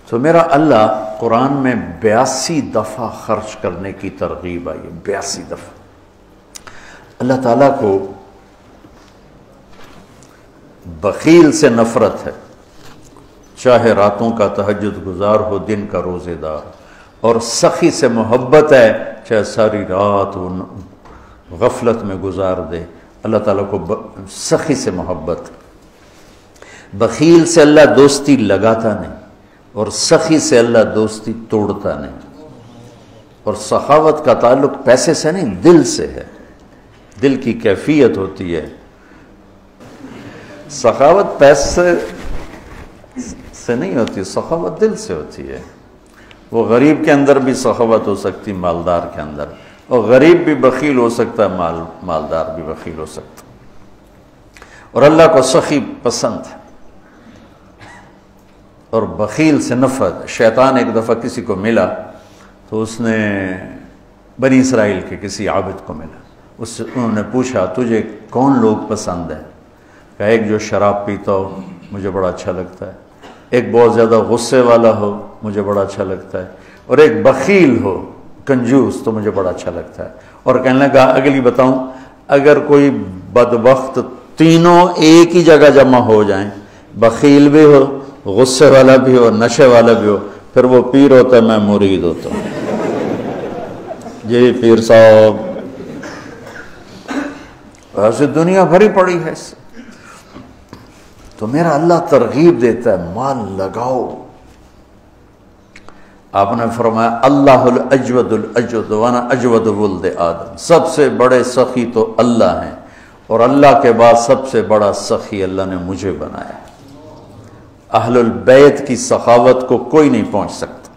تو میرا اللہ قرآن میں 82 دفعہ خرچ کرنے کی ترغیب آئی ہے، 82 دفعہ۔ اللہ تعالیٰ کو بخیل سے نفرت ہے، چاہے راتوں کا تہجد گزار ہو، دن کا روزے دار، اور سخی سے محبت ہے، چاہے ساری رات وہ غفلت میں گزار دے۔ اللہ تعالیٰ کو سخی سے محبت۔ بخیل سے اللہ دوستی لگاتا نہیں، اور سخی سے اللہ دوستی توڑتا نہیں۔ اور سخاوت کا تعلق پیسے سے نہیں، دل سے ہے، دل کی کیفیت ہوتی ہے۔ سخاوت پیسے سے نہیں ہوتی، سخاوت دل سے ہوتی ہے۔ وہ غریب کے اندر بھی سخاوت ہو سکتی، مالدار کے اندر، اور غریب بھی بخیل ہو سکتا ہے، مالدار بھی بخیل ہو سکتا ہے۔ اور اللہ کو سخی پسند ہے اور بخیل سے نفرت۔ شیطان ایک دفعہ کسی کو ملا تو اس نے بنی اسرائیل کے کسی عابد کو ملا، انہوں نے پوچھا تجھے کون لوگ پسند ہے؟ کہا ایک جو شراب پیتا ہو مجھے بڑا اچھا لگتا ہے، ایک بہت زیادہ غصے والا ہو مجھے بڑا اچھا لگتا ہے، اور ایک بخیل ہو کنجوس تو مجھے بڑا اچھا لگتا ہے۔ اور کہنے لگا اگلی بتاؤں، اگر کوئی بدبخت تینوں ایک ہی جگہ جمع ہو جائیں، بخیل بھی ہو، غصے والا بھی ہو، نشے والا بھی ہو، پھر وہ پیر ہوتا ہے، میں مرید ہوتا ہوں۔ جی پیر صاحب، ایسے دنیا بھری پڑی ہے اس سے۔ تو میرا اللہ ترغیب دیتا ہے مال لگاؤ۔ آپ نے فرمایا اللہ الاجود الاجود وانا اجود ولد آدم، سب سے بڑے سخی تو اللہ ہیں، اور اللہ کے بعد سب سے بڑا سخی اللہ نے مجھے بنایا۔ اہل البیت کی سخاوت کو کوئی نہیں پہنچ سکتا۔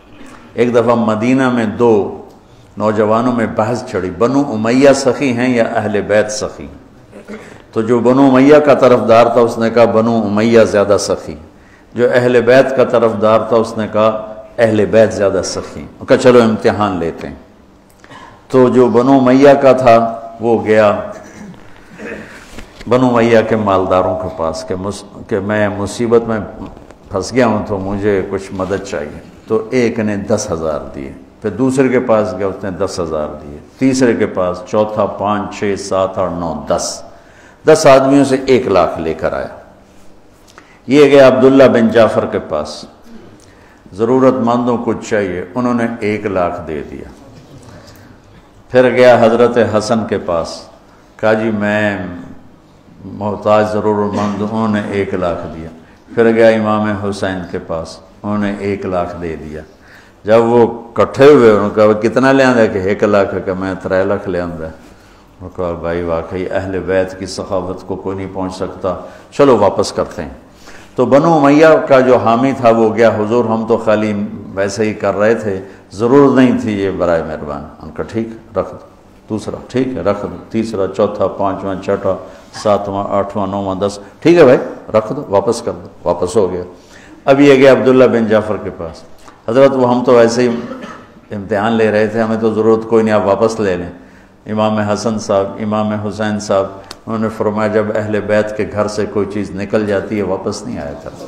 ایک دفعہ مدینہ میں دو نوجوانوں میں بحث چڑھی، بنو امیہ سخی ہیں یا اہل بیت سخی؟ تو جو بنو امیہ کا طرفدار تھا اس نے کہا بنو امیہ زیادہ سخی، جو اہل بیت کا طرفدار تھا اس نے کہا اہل بیت زیادہ سخی۔ کہا چلو امتحان لیتے ہیں۔ تو جو بنو امیہ کا تھا وہ گیا بنو امیہ کے مالداروں کے پاس کہ میں مصیبت میں پھنس گیا ہوں تو مجھے کچھ مدد چاہیے۔ تو ایک نے 10,000 دیے، پھر دوسرے کے پاس گیا اس نے 10,000 دیے، تیسرے کے پاس، چوتھا 5 6 7 8 9 10 آدمیوں سے 1 لاکھ لے کر آیا۔ یہ گیا عبداللہ بن جعفر کے پاس، ضرورت مندوں کو چاہیے، انہوں نے 1 لاکھ دے دیا۔ پھر گیا حضرت حسن کے پاس، کہا جی میں محتاج ضرورت مند، انہوں نے 1 لاکھ دیا۔ پھر گیا امام حسین کے پاس، انہوں نے 1 لاکھ دے دیا۔ جب وہ کٹھے ہوئے انہوں نے کہا کتنا لے آندہ؟ کہ 1 لاکھ ہے۔ کہ میں 3 لاکھ لے آندہ۔ انہوں نے کہا بھائی واقعی اہل بیت کی سخاوت کو کوئی نہیں پہنچ سکتا، چلو واپس کرتے ہیں۔ تو بنو امیہ کا جو حامی تھا وہ گیا، حضور ہم تو خالی ویسے ہی کر رہے تھے، ضرورت نہیں تھی، یہ برائے مہربان۔ ان کا ٹھیک رکھ دو، دوسرا ٹھیک ہے رکھ دو، تیسرا، چوتھا، 5واں، 6واں، 7واں، 8واں، 9واں، 10 ٹھیک ہے بھائی رکھ دو، واپس کر دو۔ واپس ہو گیا۔ اب یہ گیا عبداللہ بن جعفر کے پاس، حضرت وہ ہم تو ویسے ہی امتحان لے رہے تھے، ہمیں تو ضرورت کوئی نہیں، آپ واپس لے لیں۔ امام حسن صاحب، امام حسین صاحب، انہوں نے فرمایا جب اہل بیت کے گھر سے کوئی چیز نکل جاتی ہے واپس نہیں آیا کرتا۔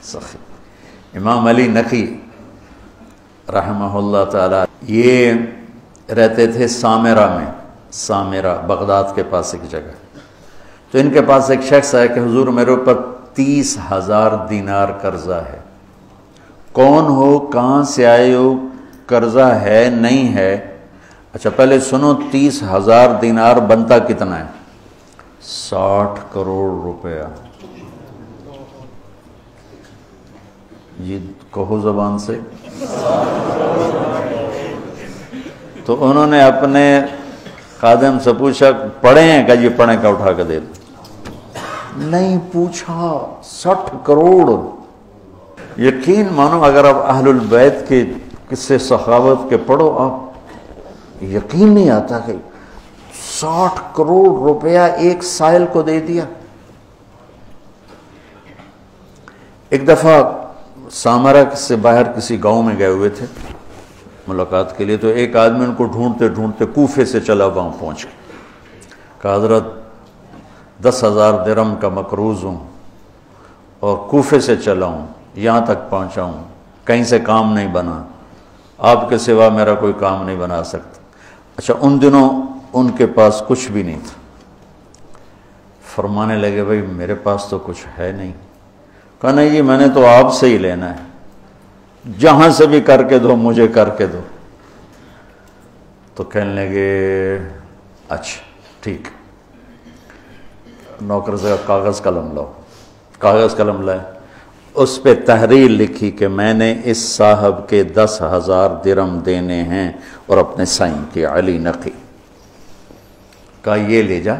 سخی امام علی نقی رحمہ اللہ تعالی، یہ رہتے تھے سامرہ میں، سامرہ بغداد کے پاس ایک جگہ۔ تو ان کے پاس ایک شخص آیا کہ حضور میرے اوپر 30,000 دینار قرضہ ہے۔ کون ہو، کہاں سے آئے ہو، قرضہ ہے نہیں ہے؟ اچھا پہلے سنو، 30,000 دینار بنتا کتنا ہے؟ 60 کروڑ روپیہ۔ جی کہو زبان سے۔ تو انہوں نے اپنے خادم سے پوچھا پڑھے ہیں؟ کہ جی پڑھیں، کا اٹھا کے دے دو۔ نہیں پوچھا، 60 کروڑ۔ یقین مانو اگر آپ اہل البیت کے قصے سخاوت کے پڑھو، آپ یقین نہیں آتا کہ 60 کروڑ روپیہ ایک سائل کو دے دیا۔ ایک دفعہ سامرہ سے باہر کسی گاؤں میں گئے ہوئے تھے ملاقات کے لیے، تو ایک آدمی ان کو ڈھونڈتے ڈھونڈتے کوفے سے چلا وہاں پہنچ گیا۔ کہا حضرت 10,000 درہم کا مقروض ہوں، اور کوفے سے چلا ہوں، یہاں تک پہنچا ہوں، کہیں سے کام نہیں بنا، آپ کے سوا میرا کوئی کام نہیں بنا سکتا۔ اچھا، ان دنوں ان کے پاس کچھ بھی نہیں تھا۔ فرمانے لگے بھائی میرے پاس تو کچھ ہے نہیں۔ کہا نہیں جی میں نے تو آپ سے ہی لینا ہے، جہاں سے بھی کر کے دو مجھے کر کے دو۔ تو کہنے لگے اچھا ٹھیک، نوکر سے کاغذ قلم لاؤ۔ کاغذ قلم لائے، اس پہ تحریر لکھی کہ میں نے اس صاحب کے 10,000 درہم دینے ہیں اور اپنے سائن کے علی نقی۔ کہا یہ لے جا،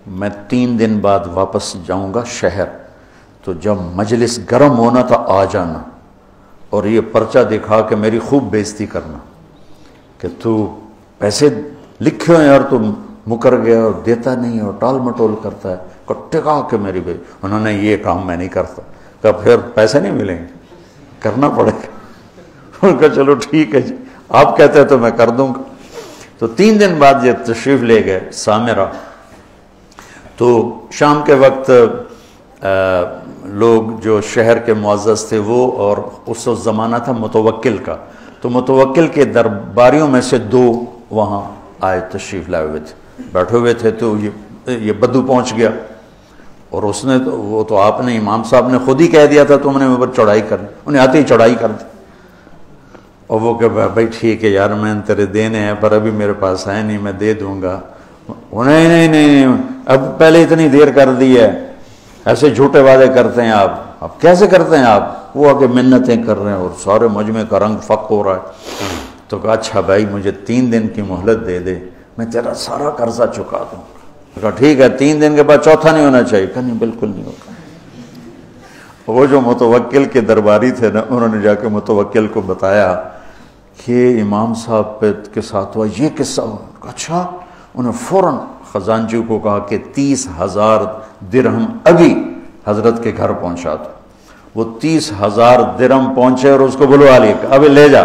میں 3 دن بعد واپس جاؤں گا شہر، تو جب مجلس گرم ہونا تھا آ جانا اور یہ پرچہ دکھا کے میری خوب بےزتی کرنا کہ تو پیسے لکھے ہیں یار، تو مکر گیا اور دیتا نہیں اور ٹال مٹول کرتا ہے، ٹکا کے میری بے۔ انہوں نے یہ کام میں نہیں کرتا۔ کہا پھر پیسے نہیں ملیں گے، کرنا پڑے گا۔ ان کا چلو ٹھیک ہے جی، آپ کہتے ہیں تو میں کر دوں گا۔ تو 3 دن بعد یہ تشریف لے گئے سامرہ۔ تو شام کے وقت لوگ جو شہر کے معزز تھے وہ، اور اس زمانہ تھا متوکل کا، تو متوکل کے درباریوں میں سے 2 وہاں آئے، تشریف لائے ہوئے تھے، بیٹھے ہوئے تھے۔ تو یہ بدو پہنچ گیا، اور اس نے تو وہ تو آپ نے امام صاحب نے خود ہی کہہ دیا تھا تم نے اوپر چڑھائی کرنی، انہیں آتے ہی چڑھائی کر دی۔ اور وہ کہ بھائی ٹھیک ہے یار میں تیرے دینے ہیں پر ابھی میرے پاس ہے نہیں، میں دے دوں گا۔ نہیں اب پہلے اتنی دیر کر دی ہے، ایسے جھوٹے وعدے کرتے ہیں آپ، اب کیسے کرتے ہیں آپ؟ وہ آگے منتیں کر رہے ہیں اور سارے مجمع کا رنگ فق ہو رہا ہے۔ تو کہا اچھا بھائی مجھے 3 دن کی مہلت دے دے، میں تیرا سارا قرضہ چکا دوں۔ کہا ٹھیک ہے، 3 دن کے بعد چوتھا نہیں ہونا چاہیے۔ کہا نہیں بالکل نہیں ہوگا۔ وہ جو متوکل کے درباری تھے نا، انہوں نے جا کے متوکل کو بتایا کہ امام صاحب کے ساتھ ہوا یہ قصہ ہوا۔ اچھا، انہوں نے فوراً خزانچی کو کہا کہ 30,000 درہم ابھی حضرت کے گھر پہنچا دو۔ وہ 30,000 درہم پہنچے اور اس کو بلوا لیا، ابھی لے جا۔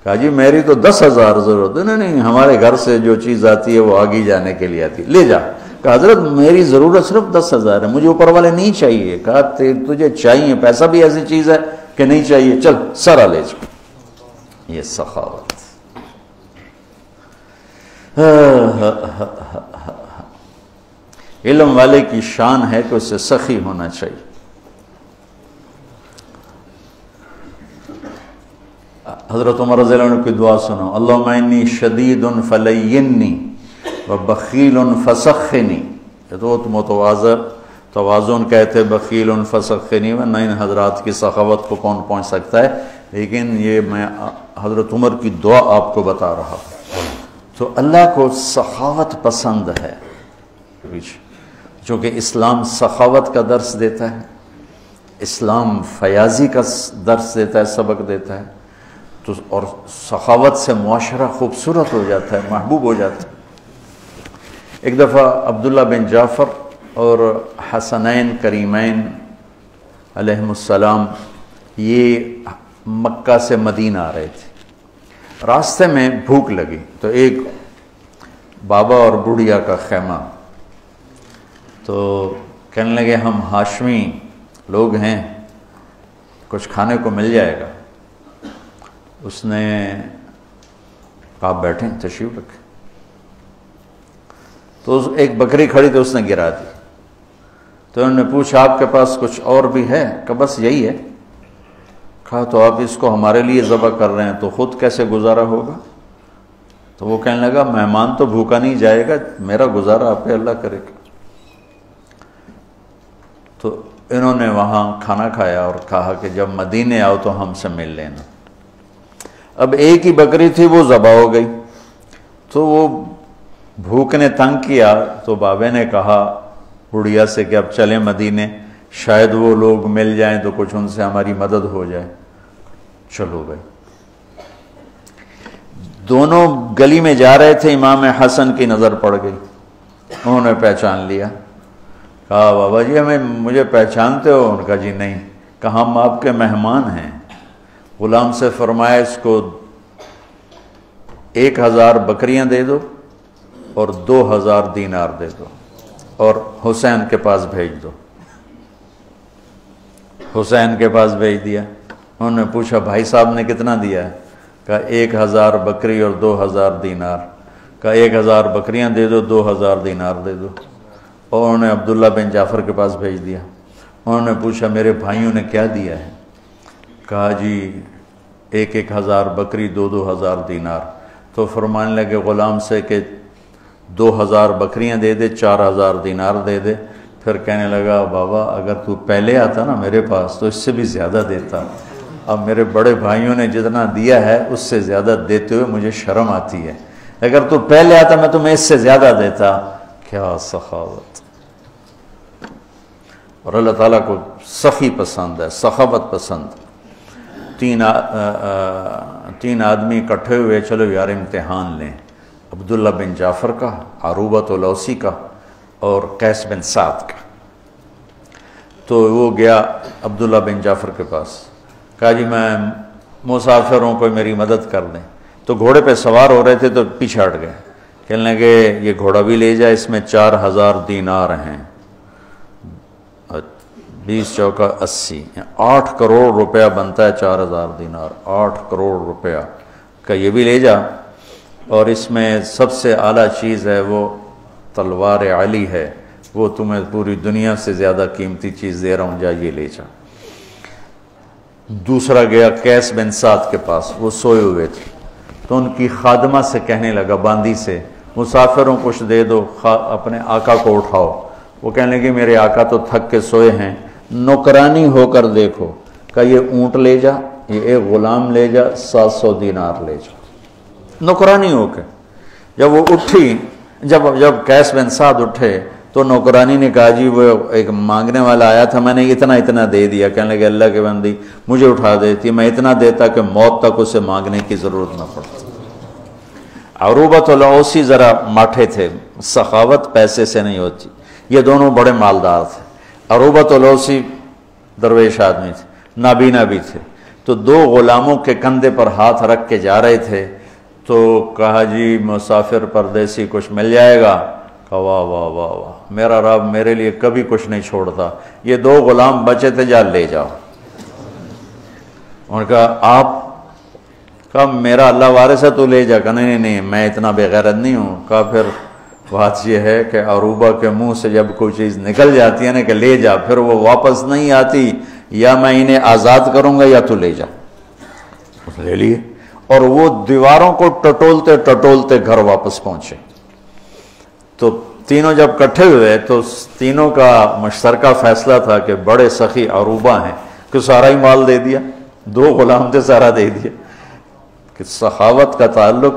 کہا جی میری تو 10,000 ضرورت ہے۔ نہیں ہمارے گھر سے جو چیز آتی ہے وہ آگے جانے کے لیے آتی ہے، لے جا۔ کہا حضرت میری ضرورت صرف 10,000 ہے، مجھے اوپر والے نہیں چاہیے۔ کہا تجھے چاہیے، پیسہ بھی ایسی چیز ہے کہ نہیں چاہیے، چل سارا لے جا۔ یہ سخاوت، علم والے کی شان ہے کہ اسے سخی ہونا چاہیے۔ حضرت عمر رضی اللہ عنہ کی دعا سنو، اللہم انی شدید فلینی وبخیل فسخنی۔ یہ تو توازن کہتے بخیل فسخنی، ورنہ ان حضرات کی سخاوت کو کون پہنچ سکتا ہے، لیکن یہ میں حضرت عمر کی دعا آپ کو بتا رہا ہوں۔ تو اللہ کو سخاوت پسند ہے، چونکہ اسلام سخاوت کا درس دیتا ہے، اسلام فیاضی کا درس دیتا ہے، سبق دیتا ہے، تو اور سخاوت سے معاشرہ خوبصورت ہو جاتا ہے، محبوب ہو جاتا ہے۔ ایک دفعہ عبداللہ بن جعفر اور حسنین کریمین علیہم السلام یہ مکہ سے مدینہ آ رہے تھے۔ راستے میں بھوک لگی تو ایک بابا اور بڑھیا کا خیمہ، تو کہنے لگے ہم ہاشمی لوگ ہیں، کچھ کھانے کو مل جائے گا؟ اس نے کہا بیٹھیں، تشریف رکھیں۔ تو ایک بکری کھڑی تو اس نے گرا دی، تو انہوں نے پوچھا آپ کے پاس کچھ اور بھی ہے؟ کہ بس یہی ہے۔ کہا تو آپ اس کو ہمارے لیے ذبح کر رہے ہیں تو خود کیسے گزارا ہوگا؟ تو وہ کہنے لگا مہمان تو بھوکا نہیں جائے گا، میرا گزارا آپ پہ اللہ کرے گا۔ تو انہوں نے وہاں کھانا کھایا اور کہا کہ جب مدینے آؤ تو ہم سے مل لینا۔ اب ایک ہی بکری تھی، وہ ذبح ہو گئی، تو وہ بھوک نے تنگ کیا، تو بابے نے کہا بڑھیا سے کہ اب چلیں مدینے، شاید وہ لوگ مل جائیں تو کچھ ان سے ہماری مدد ہو جائے۔ چلو گئے، دونوں گلی میں جا رہے تھے، امام حسن کی نظر پڑ گئی، انہوں نے پہچان لیا۔ کہا بابا جی مجھے پہچانتے ہو؟ ان کا جی نہیں۔ کہا ہم آپ کے مہمان ہیں۔ غلام سے فرمایا اس کو 1000 بکریاں دے دو اور 2000 دینار دے دو اور حسین کے پاس بھیج دو۔ حسین کے پاس بھیج دیا۔ انہوں نے پوچھا بھائی صاحب نے کتنا دیا ہے؟ کہا 1000 بکری اور 2000 دینار۔ کہا 1000 بکریاں دے دو، 2000 دینار دے دو۔ اور انہوں نے عبداللہ بن جعفر کے پاس بھیج دیا۔ انہوں نے پوچھا میرے بھائیوں نے کیا دیا ہے؟ کہا جی 1000 بکری، 2000 دینار۔ تو فرمانے لگے غلام سے کہ 2000 بکریاں دے دے، 4000 دینار دے دے۔ پھر کہنے لگا بابا اگر تو پہلے آتا نا میرے پاس تو اس سے بھی زیادہ دیتا، اب میرے بڑے بھائیوں نے جتنا دیا ہے اس سے زیادہ دیتے ہوئے مجھے شرم آتی ہے، اگر تو پہلے آتا میں تمہیں اس سے زیادہ دیتا۔ کیا سخاوت! اور اللہ تعالیٰ کو سخی پسند ہے، سخاوت پسند۔ تین آدمی اکٹھے ہوئے، چلو یار امتحان لیں، عبداللہ بن جعفر کا، عروبۃ الاوسی کا اور قیس بن سعد کا۔ تو وہ گیا عبداللہ بن جعفر کے پاس، کہا جی میں مسافر ہوں، کوئی میری مدد کر دیں۔ تو گھوڑے پہ سوار ہو رہے تھے تو پیچھے ہٹ گئے، کہنے لگے یہ گھوڑا بھی لے جائے، اس میں 4000 دینار ہیں، 20 چوکا 80، 8 کروڑ روپیہ بنتا ہے 4000 دینار، 8 کروڑ روپیہ کا یہ بھی لے جا، اور اس میں سب سے اعلیٰ چیز ہے وہ تلوار علی ہے، وہ تمہیں پوری دنیا سے زیادہ قیمتی چیز دے رہا ہوں، جا یہ لے جا۔ دوسرا گیا قیس بن سعد کے پاس، وہ سوئے ہوئے تھے، تو ان کی خادمہ سے کہنے لگا، باندی سے، مسافروں کچھ دے دو، اپنے آقا کو اٹھاؤ۔ وہ کہنے لگے میرے آقا تو تھک کے سوئے ہیں، نوکرانی ہو کر دیکھو، کہ یہ اونٹ لے جا، یہ ایک غلام لے جا، 700 دینار لے جا۔ نوکرانی ہو کے جب وہ اٹھی، جب قیس بن سعد اٹھے تو نوکرانی نے کہا جی وہ ایک مانگنے والا آیا تھا، میں نے اتنا دے دیا۔ کہنے لگے اللہ کے بندی مجھے اٹھا دیتی، میں اتنا دیتا کہ موت تک اسے مانگنے کی ضرورت نہ پڑتی۔ عروبۃ الاوسی ذرا ماٹھے تھے، سخاوت پیسے سے نہیں ہوتی، یہ دونوں بڑے مالدار تھے۔ عروبۃ الاوسی درویش آدمی تھے، نابینا بھی تھے، تو 2 غلاموں کے کندھے پر ہاتھ رکھ کے جا رہے تھے، تو کہا جی مسافر پردیسی کچھ مل جائے گا؟ کہا واہ واہ واہ واہ، میرا رب میرے لیے کبھی کچھ نہیں چھوڑتا، یہ 2 غلام بچے تھے، جا لے جاؤ۔ انہوں نے کہا آپ؟ کہا میرا اللہ وارث ہے، تو لے جا۔ کہا نہیں میں اتنا بے غیرت نہیں ہوں۔ کہا پھر بات یہ ہے کہ عروبہ کے منہ سے جب کوئی چیز نکل جاتی ہے نا کہ لے جا، پھر وہ واپس نہیں آتی، یا میں انہیں آزاد کروں گا یا تو لے جا۔ لے لیے، اور وہ دیواروں کو ٹٹولتے گھر واپس پہنچے۔ تو تینوں جب کٹھے ہوئے تو تینوں کا مشترکہ فیصلہ تھا کہ بڑے سخی عروبہ ہیں کہ سارا ہی مال دے دیا، 2 غلام تھے، سارا دے دیا۔ کہ سخاوت کا تعلق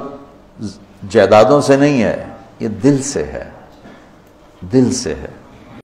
جائیدادوں سے نہیں ہے، یہ دل سے ہے، دل سے ہے۔